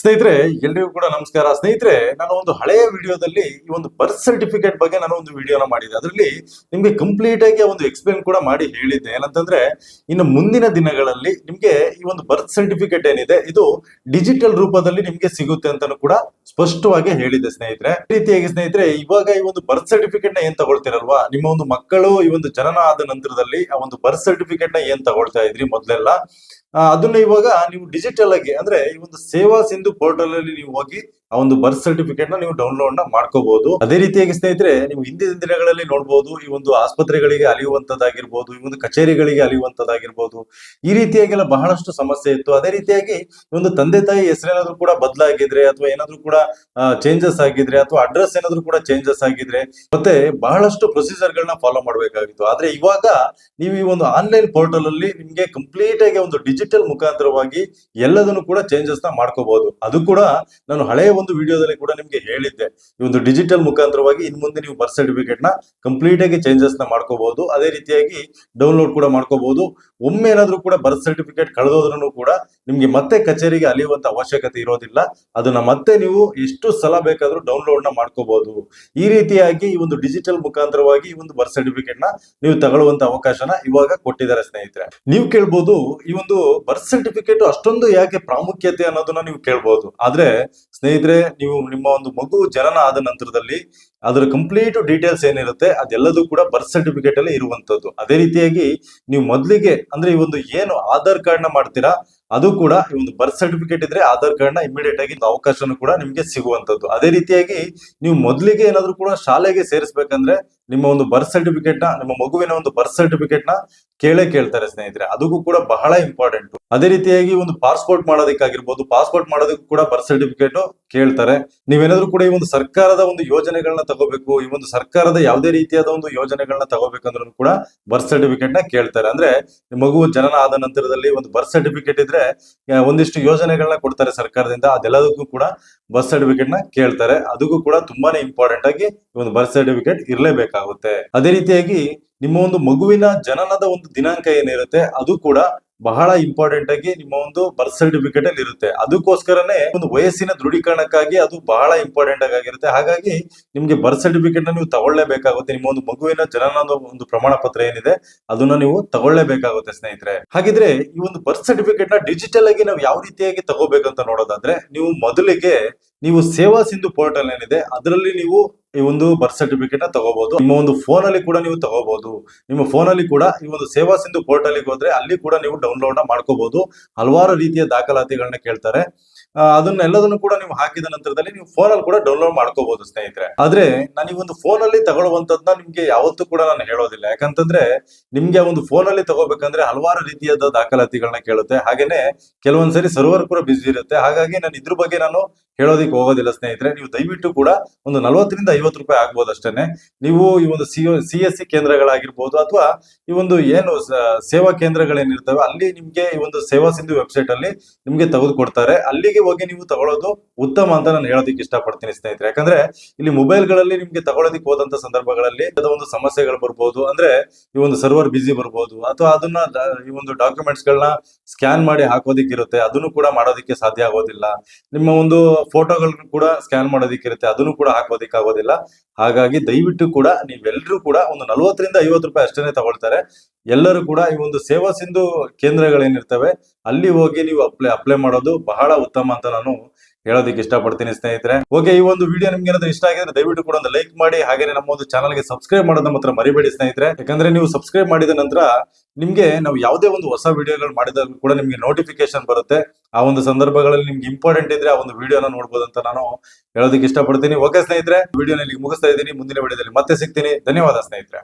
ಸ್ನೇಹಿತರೆ, ಎಲ್ರಿಗೂ ಕೂಡ ನಮಸ್ಕಾರ. ಸ್ನೇಹಿತರೆ, ನಾನು ಒಂದು ಹಳೆಯ ವಿಡಿಯೋದಲ್ಲಿ ಈ ಒಂದು ಬರ್ತ್ ಸರ್ಟಿಫಿಕೇಟ್ ಬಗ್ಗೆ ನಾನು ಒಂದು ವಿಡಿಯೋನ ಮಾಡಿದ್ದೆ. ಅದರಲ್ಲಿ ನಿಮ್ಗೆ ಕಂಪ್ಲೀಟ್ ಆಗಿ ಒಂದು ಎಕ್ಸ್ಪ್ಲೇನ್ ಕೂಡ ಮಾಡಿ ಹೇಳಿದ್ದೆ. ಏನಂತಂದ್ರೆ, ಇನ್ನು ಮುಂದಿನ ದಿನಗಳಲ್ಲಿ ನಿಮ್ಗೆ ಈ ಒಂದು ಬರ್ತ್ ಸರ್ಟಿಫಿಕೇಟ್ ಏನಿದೆ ಇದು ಡಿಜಿಟಲ್ ರೂಪದಲ್ಲಿ ನಿಮ್ಗೆ ಸಿಗುತ್ತೆ ಅಂತಾನು ಕೂಡ ಸ್ಪಷ್ಟವಾಗಿ ಹೇಳಿದೆ ಸ್ನೇಹಿತರೆ. ಈ ರೀತಿಯಾಗಿ ಸ್ನೇಹಿತರೆ, ಇವಾಗ ಈ ಒಂದು ಬರ್ತ್ ಸರ್ಟಿಫಿಕೇಟ್ ನ ಏನ್ ತಗೊಳ್ತಿರಲ್ವಾ, ನಿಮ್ಮ ಒಂದು ಮಕ್ಕಳು ಈ ಒಂದು ಜನನ ಆದ ನಂತರದಲ್ಲಿ ಆ ಒಂದು ಬರ್ತ್ ಸರ್ಟಿಫಿಕೇಟ್ ನ ಏನ್ ತಗೊಳ್ತಾ ಇದ್ರಿ ಮೊದ್ಲೆಲ್ಲ, ಅದನ್ನ ಇವಾಗ ನೀವು ಡಿಜಿಟಲ್ ಆಗಿ ಅಂದ್ರೆ ಈ ಒಂದು ಸೇವಾ ಸಿಂಧು ಪೋರ್ಟಲ್ ಅಲ್ಲಿ ನೀವು ಹೋಗಿ ಆ ಒಂದು ಬರ್ತ್ ಸರ್ಟಿಫಿಕೇಟ್ ನ ನೀವು ಡೌನ್ಲೋಡ್ ನ ಮಾಡ್ಕೋಬಹುದು. ಅದೇ ರೀತಿಯಾಗಿ ಸ್ನೇಹಿತರೆ, ನೀವು ಹಿಂದಿನ ದಿನಗಳಲ್ಲಿ ನೋಡಬಹುದು, ಈ ಒಂದು ಆಸ್ಪತ್ರೆಗಳಿಗೆ ಅಲಿಯುವಂತದ್ದಾಗಿರ್ಬೋದು, ಈ ಒಂದು ಕಚೇರಿಗಳಿಗೆ ಅಲಿಯುವಂತದ್ದಾಗಿರ್ಬೋದು, ಈ ರೀತಿಯಾಗೆಲ್ಲ ಬಹಳಷ್ಟು ಸಮಸ್ಯೆ ಇತ್ತು. ಅದೇ ರೀತಿಯಾಗಿ ಒಂದು ತಂದೆ ತಾಯಿ ಹೆಸರೇನಾದ್ರೂ ಕೂಡ ಬದಲಾಗಿದ್ರೆ ಅಥವಾ ಏನಾದ್ರೂ ಕೂಡ ಚೇಂಜಸ್ ಆಗಿದ್ರೆ ಅಥವಾ ಅಡ್ರೆಸ್ ಏನಾದ್ರೂ ಕೂಡ ಚೇಂಜಸ್ ಆಗಿದ್ರೆ ಮತ್ತೆ ಬಹಳಷ್ಟು ಪ್ರೊಸೀಜರ್ ಗಳನ್ನ ಫಾಲೋ ಮಾಡಬೇಕಾಗಿತ್ತು. ಆದ್ರೆ ಇವಾಗ ನೀವು ಈ ಒಂದು ಆನ್ಲೈನ್ ಪೋರ್ಟಲ್ ಅಲ್ಲಿ ನಿಮ್ಗೆ ಕಂಪ್ಲೀಟ್ ಆಗಿ ಒಂದು ಡಿಜಿಟಲ್ ಮುಖಾಂತರವಾಗಿ ಎಲ್ಲದನ್ನು ಕೂಡ ಚೇಂಜಸ್ ನ ಮಾಡ್ಕೋಬಹುದು. ಅದು ಕೂಡ ನಾನು ಹಳೆಯ ಒಂದು ವಿಡಿಯೋದಲ್ಲಿ ಕೂಡ ನಿಮ್ಗೆ ಹೇಳಿದ್ದೆ, ಈ ಒಂದು ಡಿಜಿಟಲ್ ಮುಖಾಂತರವಾಗಿ ಇನ್ ಮುಂದೆ ನೀವು ಬರ್ತ್ ಸರ್ಟಿಫಿಕೇಟ್ ನ ಕಂಪ್ಲೀಟ್ ಆಗಿ ಚೇಂಜಸ್ ನ ಮಾಡ್ಕೋಬಹುದು. ಅದೇ ರೀತಿಯಾಗಿ ಡೌನ್ಲೋಡ್ ಕೂಡ ಮಾಡ್ಕೋಬಹುದು. ಒಮ್ಮೆ ಏನಾದ್ರೂ ಕೂಡ ಬರ್ತ್ ಸರ್ಟಿಫಿಕೇಟ್ ಕಳೆದೋದ್ರೂ ಕೂಡ ನಿಮ್ಗೆ ಮತ್ತೆ ಕಚೇರಿಗೆ ಅಲಿಯುವಂತ ಅವಶ್ಯಕತೆ ಇರೋದಿಲ್ಲ. ಅದನ್ನ ಮತ್ತೆ ನೀವು ಎಷ್ಟು ಸಲ ಬೇಕಾದ್ರೂ ಡೌನ್ಲೋಡ್ ನ ಮಾಡ್ಕೋಬಹುದು. ಈ ರೀತಿಯಾಗಿ ಈ ಒಂದು ಡಿಜಿಟಲ್ ಮುಖಾಂತರವಾಗಿ ಈ ಒಂದು ಬರ್ತ್ ಸರ್ಟಿಫಿಕೇಟ್ ನ ನೀವು ತಗೊಳ್ಳುವಂತ ಅವಕಾಶನ ಇವಾಗ ಕೊಟ್ಟಿದ್ದಾರೆ ಸ್ನೇಹಿತರೆ. ನೀವು ಕೇಳ್ಬೋದು, ಈ ಒಂದು ಬರ್ತ್ ಸರ್ಟಿಫಿಕೇಟ್ ಅಷ್ಟೊಂದು ಯಾಕೆ ಪ್ರಾಮುಖ್ಯತೆ ಅನ್ನೋದನ್ನ ನೀವು ಕೇಳ್ಬೋದು. ಆದ್ರೆ ಸ್ನೇಹಿತರೆ, ನೀವು ನಿಮ್ಮ ಒಂದು ಮಗು ಜನನ ಆದ ನಂತರದಲ್ಲಿ ಅದರ ಕಂಪ್ಲೀಟ್ ಡೀಟೇಲ್ಸ್ ಏನಿರುತ್ತೆ ಅದೆಲ್ಲದೂ ಕೂಡ ಬರ್ತ್ ಸರ್ಟಿಫಿಕೇಟ್ ಅಲ್ಲಿ ಇರುವಂತದ್ದು. ಅದೇ ರೀತಿಯಾಗಿ ನೀವು ಮೊದಲಿಗೆ ಅಂದ್ರೆ ಈ ಒಂದು ಏನು ಆಧಾರ್ ಕಾರ್ಡ್ ನ ಮಾಡ್ತೀರಾ, ಅದು ಕೂಡ ಈ ಒಂದು ಬರ್ತ್ ಸರ್ಟಿಫಿಕೇಟ್ ಇದ್ರೆ ಆಧಾರ್ ಕಾರ್ಡ್ ನ ಇಮಿಡಿಯೇಟ್ ಆಗಿ ಅವಕಾಶನೂ ಕೂಡ ನಿಮ್ಗೆ ಸಿಗುವಂತದ್ದು. ಅದೇ ರೀತಿಯಾಗಿ ನೀವು ಮೊದಲಿಗೆ ಏನಾದ್ರೂ ಕೂಡ ಶಾಲೆಗೆ ಸೇರಿಸಬೇಕಂದ್ರೆ ನಿಮ್ಮ ಒಂದು ಬರ್ತ್ ಸರ್ಟಿಫಿಕೇಟ್ ನ, ನಿಮ್ಮ ಮಗುವಿನ ಒಂದು ಬರ್ತ್ ಸರ್ಟಿಫಿಕೇಟ್ ನ ಕೇಳ್ತಾರೆ ಸ್ನೇಹಿತರೆ. ಅದಕ್ಕೂ ಕೂಡ ಬಹಳ ಇಂಪಾರ್ಟೆಂಟ್. ಅದೇ ರೀತಿಯಾಗಿ ಒಂದು ಪಾಸ್ಪೋರ್ಟ್ ಮಾಡೋದಕ್ಕಾಗಿರ್ಬೋದು, ಪಾಸ್ಪೋರ್ಟ್ ಮಾಡೋದಕ್ಕೂ ಕೂಡ ಬರ್ತ್ ಸರ್ಟಿಫಿಕೇಟ್ ಕೇಳ್ತಾರೆ. ನೀವೇನಾದ್ರೂ ಕೂಡ ಈ ಒಂದು ಸರ್ಕಾರದ ಒಂದು ಯೋಜನೆಗಳನ್ನ ತಗೋಬೇಕು, ಈ ಒಂದು ಸರ್ಕಾರದ ಯಾವುದೇ ರೀತಿಯಾದ ಒಂದು ಯೋಜನೆಗಳನ್ನ ತಗೋಬೇಕಂದ್ರೂ ಕೂಡ ಬರ್ತ್ ಸರ್ಟಿಫಿಕೇಟ್ ನ ಕೇಳ್ತಾರೆ. ಅಂದ್ರೆ ಮಗು ಜನನ ಆದ ನಂತರದಲ್ಲಿ ಒಂದು ಬರ್ತ್ ಸರ್ಟಿಫಿಕೇಟ್ ಇದ್ರೆ ಒಂದಿಷ್ಟು ಯೋಜನೆಗಳನ್ನ ಕೊಡ್ತಾರೆ ಸರ್ಕಾರದಿಂದ, ಅದೆಲ್ಲದಕ್ಕೂ ಕೂಡ ಬರ್ತ್ ಸರ್ಟಿಫಿಕೇಟ್ ನ ಕೇಳ್ತಾರೆ. ಅದಕ್ಕೂ ಕೂಡ ತುಂಬಾನೇ ಇಂಪಾರ್ಟೆಂಟ್ ಆಗಿ ಒಂದು ಬರ್ತ್ ಸರ್ಟಿಫಿಕೇಟ್ ಇರ್ಲೇಬೇಕಾಗುತ್ತೆ. ಅದೇ ರೀತಿಯಾಗಿ ನಿಮ್ಮ ಒಂದು ಮಗುವಿನ ಜನನದ ಒಂದು ದಿನಾಂಕ ಏನಿರುತ್ತೆ ಅದು ಕೂಡ ಬಹಳ ಇಂಪಾರ್ಟೆಂಟ್ ಆಗಿ ನಿಮ್ಮ ಒಂದು ಬರ್ತ್ ಸರ್ಟಿಫಿಕೇಟ್ ಅಲ್ಲಿ ಇರುತ್ತೆ. ಅದಕ್ಕೋಸ್ಕರನೇ ಒಂದು ವಯಸ್ಸಿನ ದೃಢೀಕರಣಕ್ಕಾಗಿ ಅದು ಬಹಳ ಇಂಪಾರ್ಟೆಂಟ್ ಆಗಿರುತ್ತೆ. ಹಾಗಾಗಿ ನಿಮ್ಗೆ ಬರ್ತ್ ಸರ್ಟಿಫಿಕೇಟ್ ನ ನೀವು ತಗೊಳ್ಳೇಬೇಕಾಗುತ್ತೆ. ನಿಮ್ಮ ಒಂದು ಮಗುವಿನ ಜನನದ ಒಂದು ಪ್ರಮಾಣ ಪತ್ರ ಏನಿದೆ ಅದನ್ನ ನೀವು ತಗೊಳ್ಳೇಬೇಕಾಗುತ್ತೆ ಸ್ನೇಹಿತರೆ. ಹಾಗಿದ್ರೆ ಈ ಒಂದು ಬರ್ತ್ ಸರ್ಟಿಫಿಕೇಟ್ ನ ಡಿಜಿಟಲ್ ಆಗಿ ನಾವು ಯಾವ ರೀತಿಯಾಗಿ ತಗೋಬೇಕಂತ ನೋಡೋದಾದ್ರೆ, ನೀವು ಮೊದಲಿಗೆ ನೀವು ಸೇವಾ ಸಿಂಧು ಪೋರ್ಟಲ್ ಏನಿದೆ ಅದರಲ್ಲಿ ನೀವು ಈ ಒಂದು ಬರ್ತ್ ಸರ್ಟಿಫಿಕೇಟ್ ನ ತಗೋಬಹುದು. ನಿಮ್ಮ ಒಂದು ಫೋನ್ ಅಲ್ಲಿ ಕೂಡ ನೀವು ತಗೋಬಹುದು. ನಿಮ್ಮ ಫೋನ್ ಅಲ್ಲಿ ಕೂಡ ಈ ಒಂದು ಸೇವಾ ಸಿಂಧು ಪೋರ್ಟಲ್ ಗೆ ಹೋದ್ರೆ ಅಲ್ಲಿ ಕೂಡ ನೀವು ಡೌನ್ಲೋಡ್ ನ ಮಾಡ್ಕೋಬಹುದು. ಹಲವಾರು ರೀತಿಯ ದಾಖಲಾತಿಗಳನ್ನ ಕೇಳ್ತಾರೆ. ಅದನ್ನೆಲ್ಲದನ್ನು ಕೂಡ ನೀವು ಹಾಕಿದ ನಂತರದಲ್ಲಿ ನೀವು ಫೋನ್ ಅಲ್ಲಿ ಕೂಡ ಡೌನ್ಲೋಡ್ ಮಾಡ್ಕೋಬಹುದು ಸ್ನೇಹಿತರೆ. ಆದ್ರೆ ನಾನು ಈ ಒಂದು ಫೋನ್ ಅಲ್ಲಿ ತಗೊಳ್ಳುವಂತದ್ನ ನಿಮ್ಗೆ ಯಾವತ್ತೂ ಕೂಡ ನಾನು ಹೇಳೋದಿಲ್ಲ. ಯಾಕಂತಂದ್ರೆ ನಿಮ್ಗೆ ಒಂದು ಫೋನ್ ಅಲ್ಲಿ ತಗೋಬೇಕಂದ್ರೆ ಹಲವಾರು ರೀತಿಯಾದ ದಾಖಲಾತಿಗಳನ್ನ ಕೇಳುತ್ತೆ. ಹಾಗೇನೆ ಕೆಲವೊಂದ್ಸರಿ ಸರ್ವರ್ ಕೂಡ ಬಿಸಿ ಇರುತ್ತೆ. ಹಾಗಾಗಿ ನಾನು ಇದ್ರ ಬಗ್ಗೆ ನಾನು ಹೇಳೋದಿಕ್ಕೆ ಹೋಗೋದಿಲ್ಲ ಸ್ನೇಹಿತರೆ. ನೀವು ದಯವಿಟ್ಟು ಕೂಡ ಒಂದು 40ರಿಂದ 50 ರೂಪಾಯಿ ಆಗ್ಬೋದು ಅಷ್ಟೇನೆ. ನೀವು ಈ ಒಂದು CSC ಕೇಂದ್ರಗಳಾಗಿರ್ಬೋದು ಅಥವಾ ಈ ಒಂದು ಏನು ಸೇವಾ ಕೇಂದ್ರಗಳೇನಿರ್ತವೆ ಅಲ್ಲಿ ನಿಮ್ಗೆ ಈ ಒಂದು ಸೇವಾ ಸಿಂಧು ವೆಬ್ಸೈಟ್ ಅಲ್ಲಿ ನಿಮ್ಗೆ ತೆಗೆದುಕೊಡ್ತಾರೆ. ಅಲ್ಲಿಗೆ ಹೋಗಿ ನೀವು ತಗೊಳ್ಳೋದು ಉತ್ತಮ ಅಂತ ನಾನು ಹೇಳೋದಕ್ಕೆ ಇಷ್ಟಪಡ್ತೀನಿ ಸ್ನೇಹಿತರೆ. ಯಾಕಂದ್ರೆ ಇಲ್ಲಿ ಮೊಬೈಲ್ ಗಳಲ್ಲಿ ನಿಮ್ಗೆ ತಗೊಳ್ಳೋದಿಕ್ಕೆ ಹೋದಂತ ಸಂದರ್ಭಗಳಲ್ಲಿ ಒಂದು ಸಮಸ್ಯೆಗಳು ಬರ್ಬೋದು. ಅಂದ್ರೆ ಈ ಒಂದು ಸರ್ವರ್ ಬಿಸಿ ಬರ್ಬೋದು ಅಥವಾ ಅದನ್ನ ಈ ಒಂದು ಡಾಕ್ಯುಮೆಂಟ್ಸ್ ಗಳನ್ನ ಸ್ಕ್ಯಾನ್ ಮಾಡಿ ಹಾಕೋದಿಕ್ಕಿರುತ್ತೆ, ಅದನ್ನು ಕೂಡ ಮಾಡೋದಿಕ್ಕೆ ಸಾಧ್ಯ ಆಗೋದಿಲ್ಲ. ನಿಮ್ಮ ಒಂದು ಫೋಟೋಗಳನ್ನು ಕೂಡ ಸ್ಕ್ಯಾನ್ ಮಾಡೋದಿಕ್ಕಿರುತ್ತೆ, ಅದನ್ನು ಕೂಡ ಹಾಕೋದಿಕ್ಕೆ ಆಗೋದಿಲ್ಲ. ಹಾಗಾಗಿ ದಯವಿಟ್ಟು ಕೂಡ ನೀವೆಲ್ಲರೂ ಕೂಡ ಒಂದು 40ರಿಂದ 50 ರೂಪಾಯಿ ಅಷ್ಟೇನೆ ತಗೊಳ್ತಾರೆ. ಎಲ್ಲರೂ ಕೂಡ ಈ ಒಂದು ಸೇವಾ ಸಿಂಧು ಕೇಂದ್ರಗಳೇನಿರ್ತವೆ ಅಲ್ಲಿ ಹೋಗಿ ನೀವು ಅಪ್ಲೈ ಮಾಡೋದು ಬಹಳ ಉತ್ತಮ ಅಂತ ನಾನು ಹೇಳೋದಕ್ಕೆ ಇಷ್ಟಪಡ್ತೀನಿ ಸ್ನೇಹಿತರೆ. ಓಕೆ, ಈ ಒಂದು ವಿಡಿಯೋ ನಿಮ್ಗೆ ಏನಾದ್ರು ಇಷ್ಟ ಆಗಿದ್ರೆ ದಯವಿಟ್ಟು ಕೂಡ ಒಂದು ಲೈಕ್ ಮಾಡಿ, ಹಾಗೆ ನಮ್ಮ ಒಂದು ಚಾನಲ್ಗೆ ಸಬ್ಸ್ಕ್ರೈಬ್ ಮಾಡೋದನ್ನ ಮಾತ್ರ ಮರಿಬೇಡಿ ಸ್ನೇಹಿತರೆ. ಯಾಕಂದ್ರೆ ನೀವು ಸಬ್ಸ್ಕ್ರೈಬ್ ಮಾಡಿದ ನಂತರ ನಿಮ್ಗೆ ನಾವು ಯಾವುದೇ ಒಂದು ಹೊಸ ವಿಡಿಯೋಗಳು ಮಾಡಿದಾಗ ಕೂಡ ನಿಮ್ಗೆ ನೋಟಿಫಿಕೇಶನ್ ಬರುತ್ತೆ. ಆ ಒಂದು ಸಂದರ್ಭಗಳಲ್ಲಿ ನಿಮ್ಗೆ ಇಂಪಾರ್ಟೆಂಟ್ ಇದ್ರೆ ಆ ಒಂದು ವಿಡಿಯೋನ ನೋಡ್ಬೋದು ಅಂತ ನಾನು ಹೇಳೋದಕ್ಕೆ ಇಷ್ಟಪಡ್ತೀನಿ. ಓಕೆ ಸ್ನೇಹಿತರೆ, ವಿಡಿಯೋನಲ್ಲಿ ಮುಗಿಸ್ತಾ ಇದ್ದೀನಿ. ಮುಂದಿನ ವಿಡಿಯೋದಲ್ಲಿ ಮತ್ತೆ ಸಿಗ್ತೀನಿ. ಧನ್ಯವಾದ ಸ್ನೇಹಿತರೆ.